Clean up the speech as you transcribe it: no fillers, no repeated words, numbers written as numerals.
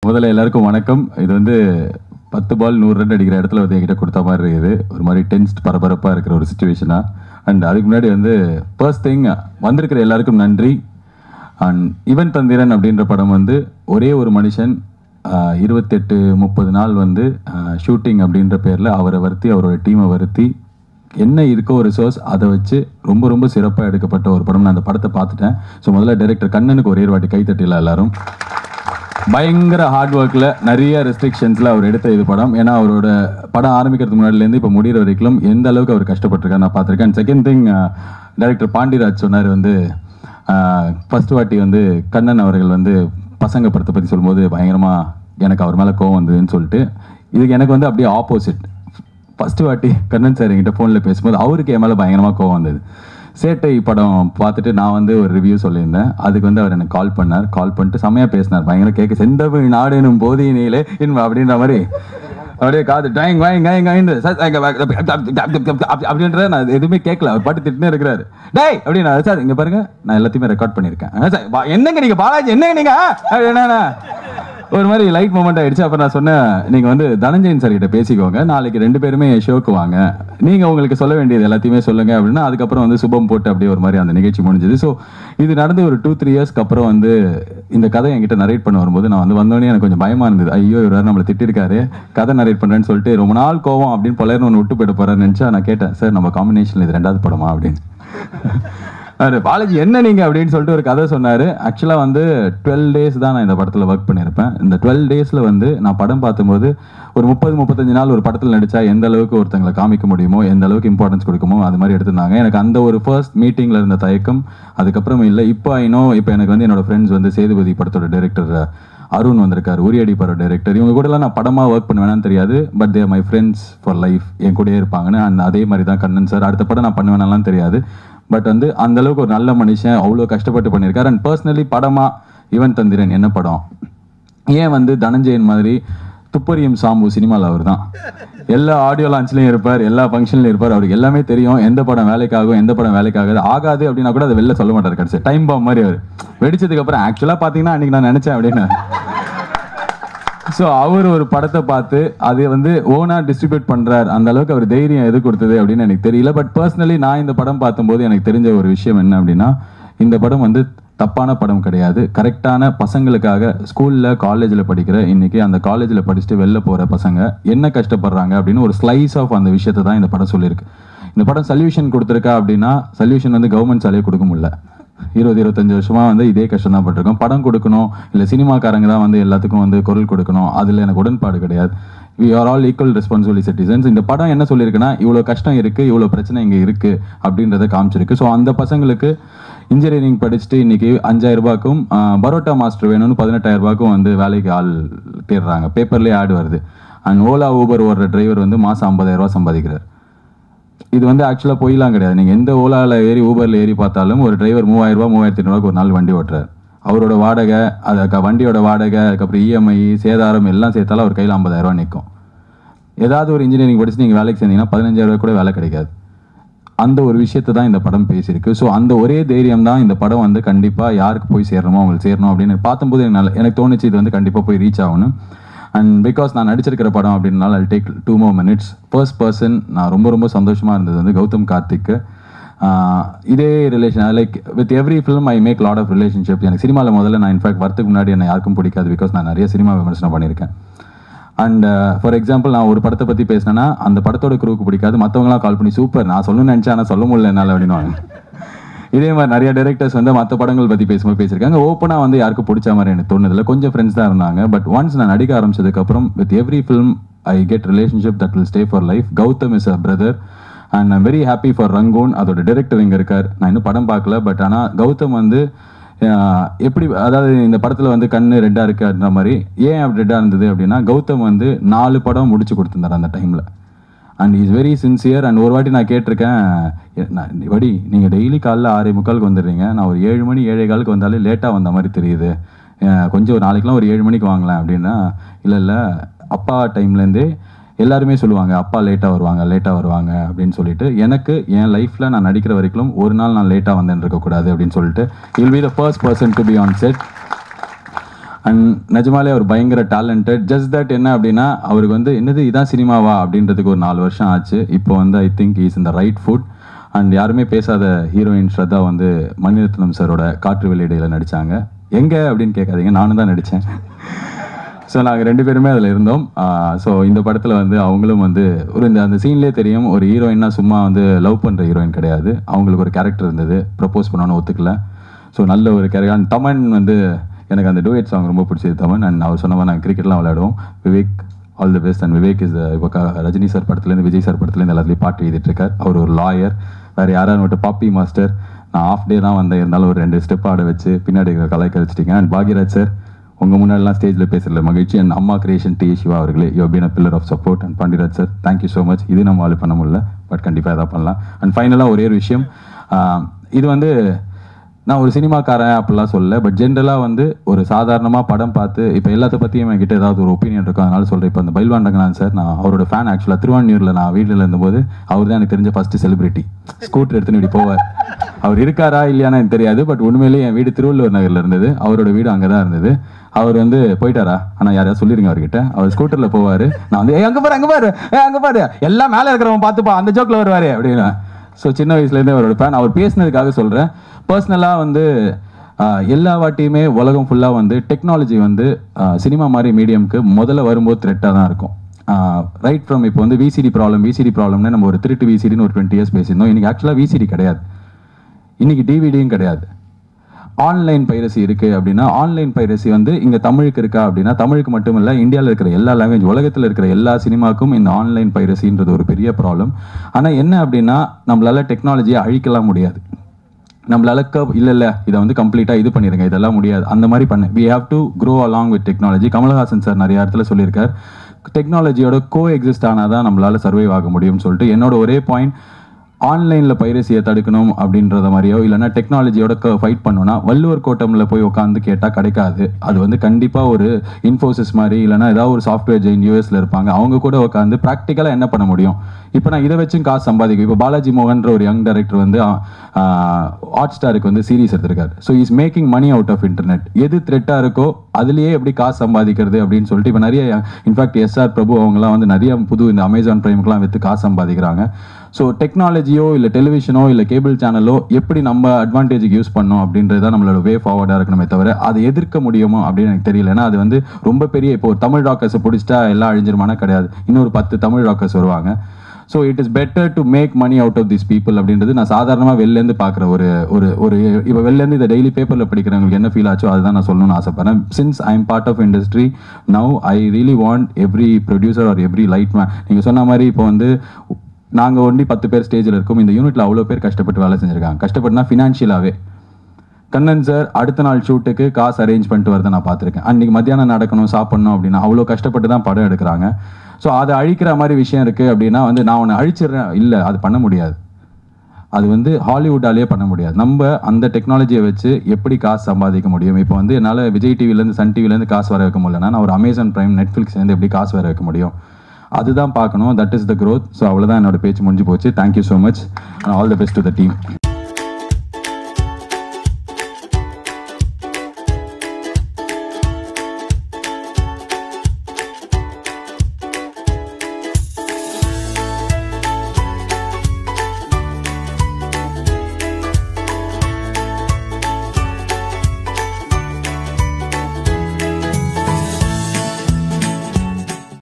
முதல்ல எல்லாருக்கும் வணக்கம். இது வந்து 10 பால் 100 ரன் அடிக்கிற இடத்துல வந்து என்கிட்ட கொடுத்த மாதிரி இருக்குது. ஒரு மாதிரி டென்ஸ்ட் பரபரப்பாக இருக்கிற ஒரு சுச்சுவேஷனா. அண்ட் அதுக்கு முன்னாடி வந்து ஃபர்ஸ்ட் திங் வந்திருக்கிற எல்லாருக்கும் நன்றி. அண்ட் இவன் தந்திரன் அப்படின்ற படம் வந்து ஒரே ஒரு மனுஷன் 28-30 நாள் வந்து ஷூட்டிங் அப்படின்ற பேரில் அவரை வருத்தி அவரோட டீமை வருத்தி என்ன இருக்கோ ஒரு ரிசோர்ஸ் அதை வச்சு ரொம்ப ரொம்ப சிறப்பாக எடுக்கப்பட்ட ஒரு படம். நான் அந்த படத்தை பார்த்துட்டேன். ஸோ முதல்ல டைரக்டர் கண்ணனுக்கு ஒரே வாட்டி கைத்தட்டில எல்லாரும். பயங்கர ஹார்ட் ஒர்க்கில் நிறைய ரெஸ்ட்ரிக்ஷன்ஸில் அவர் எடுத்த இது படம். ஏன்னா அவரோட படம் ஆரம்பிக்கிறதுக்கு முன்னாடிலேருந்து இப்போ முடிகிற வரைக்கும் எந்த அளவுக்கு அவர் கஷ்டப்பட்டிருக்காரு நான் பார்த்துருக்கேன். செகண்ட் திங், டைரக்டர் பாண்டிராஜ் சொன்னார் வந்து ஃபர்ஸ்ட் வாட்டி வந்து கண்ணன் அவர்கள் வந்து பசங்க படத்தை பற்றி சொல்லும்போது பயங்கரமாக எனக்கு அவர் மேலே கோவம் வந்ததுன்னு சொல்லிட்டு, இதுக்கு எனக்கு வந்து அப்படியே ஆப்போசிட். ஃபர்ஸ்ட் வாட்டி கண்ணன் சார் என்கிட்ட ஃபோனில் பேசும்போது அவருக்கு என் மேலே பயங்கரமாக கோவம் வந்தது. சேட்டை படம் பார்த்துட்டு நான் வந்து ஒரு ரிவ்யூ சொல்லியிருந்தேன். அதுக்கு வந்து அவர் எனக்கு கால் பண்ணிட்டு செம்மையாக பேசினார். பயங்கர கேட்க செந்தமிழ் நாடுனும் போதியினிலே அப்படின்ற மாதிரி அப்படியே காது டாயிங் அப்படின்ற நான் எதுவுமே கேட்கல. அவர் பாட்டு திட்டுனே இருக்கிறாரு. டேய் அப்படின்னா சார் இங்கே பாருங்க நான் எல்லாத்தையுமே ரெக்கார்ட் பண்ணியிருக்கேன். சார் என்னங்க நீங்கள் பாலாஜி என்னங்க நீங்கள் என்ன ஒரு மாதிரி லைட் மூமெண்ட் ஆயிடுச்சு. அப்புறம் நான் சொன்னேன், நீங்கள் வந்து தனஞ்சயன் சார் கிட்ட பேசிக்கோங்க, நாளைக்கு 2 பேருமே ஷோக்கு வாங்க, நீங்கள் உங்களுக்கு சொல்ல வேண்டியது எல்லாத்தையுமே சொல்லுங்க அப்படின்னா அதுக்கப்புறம் வந்து சுபம் போட்டு அப்படியே ஒரு மாதிரி அந்த நிகழ்ச்சி முடிஞ்சது. ஸோ இது நடந்து ஒரு 2-3 இயர்ஸ்க்கு அப்புறம் வந்து இந்த கதை என்கிட்ட நரேட் பண்ண வரும்போது நான் வந்து வந்தோடனே எனக்கு கொஞ்சம் பயமாக இருந்தது. ஐயோ இவர் நம்மளை திட்டிருக்காரு, கதை நரேட் பண்ணுறேன்னு சொல்லிட்டு ரொம்ப நாள் கோவம் அப்படின்னு பலர்னு ஒன்று விட்டு போயிட்டு போகிறேன்னு நினச்சா நான் கேட்டேன், சார் நம்ம காம்பினேஷனில் இது 2வது படமா அப்படின்னு. பாலாஜி என்ன நீங்கள் அப்படின்னு சொல்லிட்டு ஒரு கதை சொன்னார். ஆக்சுவலாக வந்து 12 days தான் நான் இந்த படத்தில் ஒர்க் பண்ணியிருப்பேன். இந்த 12 daysல வந்து நான் படம் பார்க்கும்போது ஒரு 30-35 நாள் ஒரு படத்தில் நடித்தா எந்த அளவுக்கு ஒருத்தங்களை காமிக்க முடியுமோ, எந்த அளவுக்கு இம்பார்ட்டன்ஸ் கொடுக்குமோ அது மாதிரி எடுத்திருந்தாங்க. எனக்கு அந்த ஒரு ஃபர்ஸ்ட் மீட்டிங்கில் இருந்த தயக்கம் அதுக்கப்புறம் இல்லை. இப்போ இப்போ எனக்கு வந்து என்னோட ஃப்ரெண்ட்ஸ் வந்து சேதுபதி படத்தோட டைரக்டர் அருண் வந்திருக்காரு, உரியடி படம் டைரக்டர். இவங்க கூடலாம் நான் படமாக ஒர்க் பண்ணுவேனான்னு தெரியாது, but there my friends for life, என் கூடயே இருப்பாங்கன்னு. அந்த அதே மாதிரி தான் கண்ணன் சார். அடுத்த படம் நான் பண்ணுவேனாலாம் தெரியாது, பட் வந்து அந்த அளவுக்கு ஒரு நல்ல மனுஷன், அவ்வளோ கஷ்டப்பட்டு பண்ணியிருக்காரு. அண்ட் பர்சனலி படமாக இவன் தந்திரன் என்ன படம், ஏன் வந்து தனஞ்சயன் மாதிரி துப்பறியும் சாம்பு சினிமாவில் அவர் தான் எல்லா ஆடியோ லான்ச்லையும் இருப்பார், எல்லா ஃபங்க்ஷன்லையும் இருப்பார். அவருக்கு எல்லாமே தெரியும் எந்த படம் வேலைக்காகும் எந்த படம் வேலைக்காகாது. ஆகாது அப்படின்னா கூட அதை வெளில சொல்ல மாட்டார். கடைசி டைம் பாம் மாதிரி அவர் வெடிச்சதுக்கு அப்புறம் ஆக்சுவலாக பார்த்தீங்கன்னா அன்றைக்கி நான் நினச்சேன் அப்படின்னு. ஸோ அவர் ஒரு படத்தை பார்த்து அது வந்து ஓனாக டிஸ்ட்ரிபியூட் பண்ணுறார், அந்த அளவுக்கு அவர் தைரியம் எது கொடுத்தது அப்படின்னு எனக்கு தெரியல. பட் பர்சனலி நான் இந்த படம் பார்க்கும்போது எனக்கு தெரிஞ்ச ஒரு விஷயம் என்ன அப்படின்னா, இந்த படம் வந்து தப்பான படம் கிடையாது. கரெக்டான பசங்களுக்காக ஸ்கூலில் காலேஜில் படிக்கிற இன்றைக்கி அந்த காலேஜில் படிச்சுட்டு வெளில போகிற பசங்க என்ன கஷ்டப்படுறாங்க அப்படின்னு ஒரு ஸ்லைஸ் ஆஃப் அந்த விஷயத்தை தான் இந்த படம் சொல்லியிருக்கு. இந்த படம் சொல்யூஷன் கொடுத்துருக்கா அப்படின்னா சொல்யூஷன் வந்து கவர்மெண்ட் சாலையே கொடுக்க முடியல. 20-25 வருஷமாக வந்து இதே கஷ்டம் தான் பட்டிருக்கோம். படம் கொடுக்கணும் இல்லை சினிமாக்காரங்க தான் வந்து எல்லாத்துக்கும் வந்து குரல் கொடுக்கணும், அதில் எனக்கு உடன்பாடு கிடையாது. We are all equal responsibility citizens. இந்த படம் என்ன சொல்லியிருக்குன்னா, இவ்வளோ கஷ்டம் இருக்குது, இவ்வளோ பிரச்சனை இங்கே இருக்குது அப்படின்றத காமிச்சிருக்கு. ஸோ அந்த பசங்களுக்கு இன்ஜினியரிங் படிச்சுட்டு இன்றைக்கி 5000 ரூபாய்க்கும் பரோட்டா மாஸ்டர் வேணும்னு 18,000 ரூபாய்க்கும் வந்து வேலைக்கு ஆள் தேடுறாங்க. பேப்பர்லேயே ஆடு வருது. அண்ட் ஓலா ஊபர் ஓடுற டிரைவர் வந்து மாதம் 50,000 ரூபா சம்பாதிக்கிறார். இது வந்து ஆக்சுவலாக போயிலாம் கிடையாது. நீங்கள் எந்த ஓலாவில் ஏறி ஊபரில் ஏறி பார்த்தாலும் ஒரு டிரைவர் 3000 ரூபா 3500 ரூபாய்க்கு ஒரு நாள் வண்டி ஓட்டுறார். அவரோட வாடகை, அதுக்கு வண்டியோட வாடகை, அதுக்கப்புறம் இஎம்ஐ சேதாரம் எல்லாம் சேர்த்தாலும் அவர் கையில் 50,000 ரூபா நிற்கும். ஏதாவது ஒரு இன்ஜினியரிங் படிச்சு நீங்கள் வேலைக்கு சேர்ந்தீங்கன்னா 15,000 ரூபாய் கூட வேலை கிடைக்காது. அந்த ஒரு விஷயத்தை தான் இந்த படம் பேசியிருக்கு. ஸோ அந்த ஒரே தைரியம் தான் இந்த படம் வந்து கண்டிப்பாக யாருக்கு போய் சேரணுமோ அவங்களுக்கு சேரணும் அப்படின்னு பார்க்கும்போது எனக்கு தோணுச்சு இது வந்து கண்டிப்பாக போய் ரீச் ஆகணும். அண்ட் பிகாஸ் நான் நடிச்சிருக்கிற படம் அப்படின்னால I'll take 2 more minutes. First person நான் ரொம்ப ரொம்ப சந்தோஷமாக இருந்தது வந்து கௌதம் கார்த்திக்கு. இதே relation like with every film I make lot of relationship. எனக்கு சினிமாவில் முதல்ல நான் இன்ஃபேக்ட் வரத்துக்கு முன்னாடி என்னை யாருக்கும் பிடிக்காது, பிகாஸ் நான் நிறைய சினிமா விமர்சனம் பண்ணியிருக்கேன். அண்ட் ஃபார் எக்ஸாம்பிள் நான் ஒரு படத்தை பற்றி பேசினேன்னா அந்த படத்தோட குரூவுக்கு பிடிக்காது, மற்றவங்களாம் கால் பண்ணி சூப்பர் நான் சொல்லணும்னு நினச்சேன் ஆனால் சொல்ல முடியல என்னால் அப்படின்வாங்க. இதே மாதிரி நிறைய டைரக்டர்ஸ் வந்து மற்ற படங்கள் பற்றி பேசும்போது பேசியிருக்காங்க. ஓப்பனாக வந்து யாருக்கும் பிடிச்ச மாதிரி எனக்கு தோணுதில்லை. கொஞ்சம் ஃப்ரெண்ட்ஸ் தான் இருந்தாங்க. பட் ஒன்ஸ் நான் நடிக்க ஆரம்பிச்சதுக்கப்புறம் with every film I get relationship that will stay for life. Gautham is a brother and I'm very happy for Rangoon. அதோட டைரக்டர் இங்கே இருக்கார். நான் இன்னும் படம் பார்க்கல, பட் ஆனால் கௌதம் வந்து எப்படி, அதாவது இந்த படத்தில் வந்து கண்ணு ரெட்டாக இருக்குன்ற மாதிரி ஏன் அப்படி ரெட்டாக இருந்தது அப்படின்னா, கௌதம் வந்து 4 படம் முடிச்சு கொடுத்துருந்தார் அந்த டைமில். And is very sincere. And ஒரு வாட்டி நான் கேட்டிருக்கேன், வடி நீங்கள் டெய்லி காலைல 6:45 வந்துடுறீங்க, நான் ஒரு 7 மணி 7:15 வந்தாலே லேட்டாக வந்த மாதிரி தெரியுது, கொஞ்சம் ஒரு நாளைக்கெலாம் ஒரு 7 மணிக்கு வாங்கலாம் அப்படின்னா, இல்லை அப்பா டைம்லேருந்தே எல்லாருமே சொல்லுவாங்க அப்பா லேட்டாக வருவாங்க அப்படின்னு சொல்லிட்டு, எனக்கு என் லைஃப்பில் நான் நடிக்கிற வரைக்கும் ஒரு நாள் நான் லேட்டாக வந்தேன்னு இருக்கக்கூடாது அப்படின்னு சொல்லிட்டு you will be the first person to be on set. And நிஜமாலே அவர் பயங்கர டேலண்டட். ஜஸ்ட் தட் என்ன அப்படின்னா அவருக்கு வந்து என்னது இதான் சினிமாவா அப்படின்றதுக்கு ஒரு 4 வருஷம் ஆச்சு. இப்போ வந்து I think is in the right foot. And யாருமே பேசாத ஹீரோயின் ஸ்ரத்தா வந்து மணிரத்னம் சாரோட காற்று வெளியிடையில் நடித்தாங்க. எங்கே அப்படின்னு கேட்காதீங்க, நானும் தான் நடித்தேன். ஸோ நாங்கள் 2 பேருமே அதில் இருந்தோம். ஸோ இந்த படத்தில் வந்து அவங்களும் வந்து ஒரு அந்த சீன்லேயே தெரியும், ஒரு ஹீரோயின்னா சும்மா வந்து லவ் பண்ணுற ஹீரோயின் கிடையாது. அவங்களுக்கு ஒரு கேரக்டர் இருந்தது, ப்ரப்போஸ் பண்ணோன்னு ஒத்துக்கல. ஸோ நல்ல ஒரு கேரக்டர். அண்ட் தமன் வந்து எனக்கு அந்த டூயட் சாங் ரொம்ப பிடிச்சது தமன். அண்ட் அவர் சொன்ன மாதிரி நாங்கள் கிரிக்கெட்லாம் விளையாடுவோம். Vivek all the best. And Vivek is இப்போ ரஜினி சார் படத்துலேருந்து விஜய் சார் படத்துலேருந்து எல்லாத்துலேயும் பாட்டு எழுதிட்டு இருக்கார். அவர் ஒரு லாயர். வேறு யாராவது மட்டும் பாப்பி மாஸ்டர். நான் ஆஃப் டே தான் வந்தேன், இருந்தாலும் ஒரு 2 ஸ்டெப் ஆட வச்சு பின்னாடி கலாய்க்க வச்சுட்டீங்க. அண்ட் பாக்யராஜ் சார் உங்கள் முன்னாடிலாம் ஸ்டேஜில் பேசுகிறதுல மகிழ்ச்சி. அண்ட் அம்மா கிரியேஷன் டி சிவா அவர்களே, you been a pillar of support. And Pandiraj sir thank you so much. இது நம்ம ஆள் பண்ண முடியல, பட் கண்டிப்பாக எதாவது பண்ணலாம். அண்ட் ஃபைனலாக ஒரே ஒரு விஷயம், இது வந்து நான் ஒரு சினிமாக்காரன் அப்படிலாம் சொல்லலை, பட் ஜென்ரலாக வந்து ஒரு சாதாரணமாக படம் பார்த்து இப்போ எல்லாத்த பற்றியும் என்கிட்ட ஏதாவது ஒரு ஒப்பீனியன் இருக்கும், அதனால சொல்கிறேன். இப்போ அந்த பைல்வான் ரங்கநாதன் சார், நான் அவரோட ஃபேன். ஆக்சுவலாக திருவான்மியூரில் நான் வீட்டில் இருந்தபோது அவர் தான் எனக்கு தெரிஞ்ச ஃபஸ்ட்டு செலிபிரிட்டி. ஸ்கூட்டர் எடுத்துன்னு இப்படி போவார். அவர் இருக்காரா இல்லையானு எனக்கு தெரியாது, பட் உண்மையிலேயே என் வீடு திருவள்ளூர் நகரில் இருந்தது, அவரோட வீடு அங்கே தான் இருந்தது. அவர் வந்து போயிட்டாரா, ஆனால் யாரையாவது சொல்லிருங்க அவர்கிட்ட. அவர் ஸ்கூட்டரில் போவார். நான் வந்து அங்கே பாரு அங்கே பாரு எல்லாம் மேலே இருக்கிறவன் பார்த்துப்பா, அந்த ஜோக்கில் வருவார் அப்படின்னா. ஸோ சின்ன வயசுலேருந்தே அவரோட ஃபேன். அவர் பேசினதுக்காக சொல்கிறேன். பர்சனலாக வந்து எல்லா வாட்டியுமே உலகம் ஃபுல்லாக வந்து டெக்னாலஜி வந்து சினிமா மாதிரி மீடியம்க்கு முதல்ல வரும்போது த்ரெட்டாக தான் இருக்கும். ரைட் ஃப்ரம் இப்போ வந்து விசிடி ப்ராப்ளம்னு நம்ம ஒரு திருட்டு விசிடின்னு ஒரு 20 years பேசியிருந்தோம். இன்றைக்கி ஆக்சுவலாக விசிடி கிடையாது, இன்றைக்கி டிவிடியும் கிடையாது. ஆன்லைன் பைரசி இருக்குது அப்படின்னா, ஆன்லைன் பைரசி வந்து இங்கே தமிழுக்கு இருக்கா அப்படின்னா, தமிழுக்கு மட்டும் இல்லை, இந்தியாவில் இருக்கிற எல்லா லாங்குவேஜ், உலகத்தில் இருக்கிற எல்லா சினிமாவுக்கும் இந்த ஆன்லைன் பைரசின்றது ஒரு பெரிய ப்ராப்ளம். ஆனால் என்ன அப்படின்னா, நம்மளால டெக்னாலஜியை அழிக்கலாம் முடியாது. நம்மளால இல்லை இதை வந்து கம்ப்ளீட்டாக இது பண்ணிடுங்க, இதெல்லாம் முடியாது, அந்த மாதிரி பண்ண. We have to grow along with technology. Kamal Haasan sir நிறைய இடத்துல சொல்லியிருக்கார், டெக்னாலஜியோட கோ எக்ஸிஸ்ட் ஆனால் தான் நம்மளால சர்வைவ் ஆக முடியும்னு சொல்லிட்டு. என்னோட ஒரே பாயிண்ட், ஆன்லைனில் பைரசியை தடுக்கணும் அப்படின்றத மாதிரியோ இல்லைனா டெக்னாலஜியோட ஃபைட் பண்ணோன்னா வள்ளுவர் கோட்டமில் போய் உட்காந்து கேட்டால் கிடைக்காது. அது வந்து கண்டிப்பாக ஒரு இன்ஃபோசிஸ் மாதிரி இல்லைனா ஏதாவது ஒரு சாஃப்ட்வேர் ஜெயின் யூஎஸில் இருப்பாங்க, அவங்க கூட உட்காந்து ப்ராக்டிக்கலாக என்ன பண்ண முடியும். இப்போ நான் இதை வச்சும் காசு சம்பாதிக்கும். இப்போ பாலாஜி மோகன்ற ஒரு யங் டைரக்டர் வந்து ஹாட் ஸ்டாருக்கு வந்து சீரீஸ் எடுத்திருக்காரு. So is making money out of internet. எது த்ரெட்டாக இருக்கோ அதுலேயே எப்படி காசு சம்பாதிக்கிறது அப்படின்னு சொல்லிட்டு இப்போ நிறைய, இன்ஃபேக்ட் எஸ்ஆர் பிரபு அவங்கலாம் வந்து நிறைய புது இந்த அமேசான் பிரைமுக்கெலாம் விற்று காசு சம்பாதிக்கிறாங்க. ஸோ டெக்னாலஜியோ இல்லை டெலிவிஷனோ இல்லை கேபிள் சேனலோ எப்படி நம்ம அட்வான்டேஜுக்கு யூஸ் பண்ணோம் அப்படின்றது தான் நம்மளோட வே ஃபார்வர்டாக இருக்கணுமே தவிர அதை எதிர்க்க முடியுமோ அப்படின்னு எனக்கு தெரியல. ஏன்னா அது வந்து ரொம்ப பெரிய, இப்போ தமிழ் ராக்கர்ஸை பிடிச்சிட்டா எல்லாம் அழிஞ்சிருமானா கிடையாது, இன்னொரு 10 தமிழ் ராக்கர்ஸ் வருவாங்க. So it is better to make money out of this people அப்படின்றது நான் சாதாரணமாக வெளிலேருந்து பார்க்குற ஒரு இப்போ வெளிலேருந்து இதை டெய்லி பேப்பரில் படிக்கிறவங்களுக்கு என்ன ஃபீல் ஆச்சோ அதுதான் நான் சொல்லணும்னு ஆசைப்பட்றேன். Since I am part of industry now, I really want every producer or every light man. நீங்கள் சொன்ன மாதிரி இப்போ வந்து நாங்கள் ஒண்டி 10 பேர் ஸ்டேஜில் இருக்கோம், இந்த யூனிட்டில் அவ்வளோ பேர் கஷ்டப்பட்டு வேலை செஞ்சுருக்காங்க. கஷ்டப்பட்டுனா ஃபினான்ஷியலாகவே. கண்ணன் சார் அடுத்த நாள் ஷூட்டுக்கு காசு அரேஞ்ச் பண்ணிட்டு வரதை நான் பார்த்துருக்கேன். அன்றைக்கி மத்தியானம் நடக்கணும், சாப்பிட்ணும் அப்படின்னா அவ்வளோ கஷ்டப்பட்டு தான் படம் எடுக்கிறாங்க. ஸோ அதை அழிக்கிற மாதிரி விஷயம் இருக்குது அப்படின்னா வந்து நான் ஒன்று அழிச்சிடுறேன், இல்லை அது பண்ண முடியாது. அது வந்து ஹாலிவுட்டாலேயே பண்ண முடியாது. நம்ம அந்த டெக்னாலஜியை வச்சு எப்படி காசு சம்பாதிக்க முடியும். இப்போ வந்து என்னால் விஜய் டிவிலேருந்து சன் டிவிலேருந்து காசு வர வைக்க முடியலன்னா நான் ஒரு அமேசான் பிரைம் நெட்ஃப்ளிக்ஸ்லேருந்து எப்படி காசு வர வைக்க முடியும், அதுதான் பார்க்கணும். That is the growth. So அவ்வளோதான், என்னோட பேச்சு முடிஞ்சு போச்சு. Thank you so much. All the best to the team.